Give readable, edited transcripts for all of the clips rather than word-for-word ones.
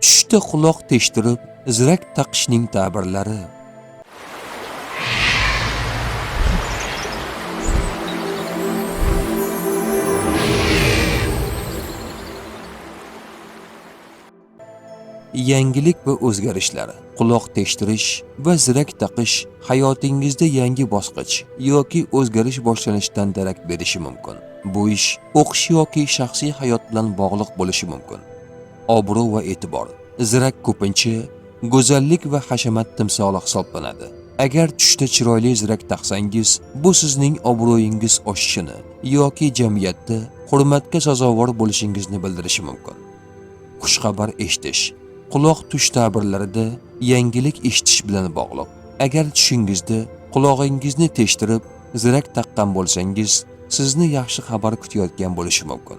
Tushda quloq teshtirib, zirak taqishning ta'birlari. Yangilik va o'zgarishlar, quloq teshtirish va zirak taqish hayotingizda yangi bosqich yoki o'zgarish boshlanishidan darak berishi mumkin. Bu ish o'qish yoki shaxsiy hayot bilan bog'liq bo'lishi mumkin. Obro' va e'tibor. Zirak ko'pincha go'zallik va hashamat timsoli hisoblanadi. Agar tushda chiroyli zirak taqsangiz, bu sizning obro'yingiz oshishini yoki jamiyatda hurmatga sazovor bo'lishingizni bildirishi mumkin. Xushxabar eshitish. Quloq tush ta'birlarida yangilik eshitish bilan bog'liq. Agar tushingizda qulog'ingizni teshtirib, zirak taqqan bo'lsangiz, sizni yaxshi xabar kutayotgan bo'lishi mumkin.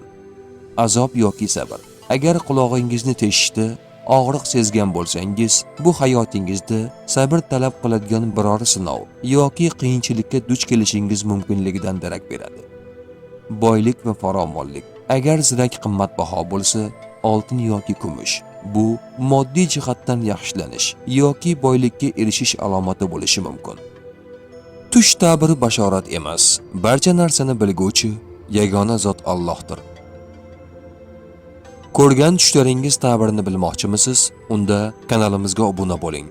Azob yoki sabr. Agar qulog'ingizni teshishda og'riq sezgan bo'lsangiz, bu hayotingizda sabr talab qiladigan biror sinov yoki qiyinchilikka duch kelishingiz mumkinligidan darak beradi. Boylik va farovonlik. Agar zirak qimmatbaho bo'lsa, oltin yoki kumush, bu moddiy jihatdan yaxshilanish yoki boylikka erishish alomati bo'lishi mumkin. Tush ta'biri bashorat emas, barcha narsani bilguvchi yagona zot Allohdir. Ko'rgan tushlaringiz ta'birini bilmoqchimisiz? Unda kanalimizga obuna bo'ling.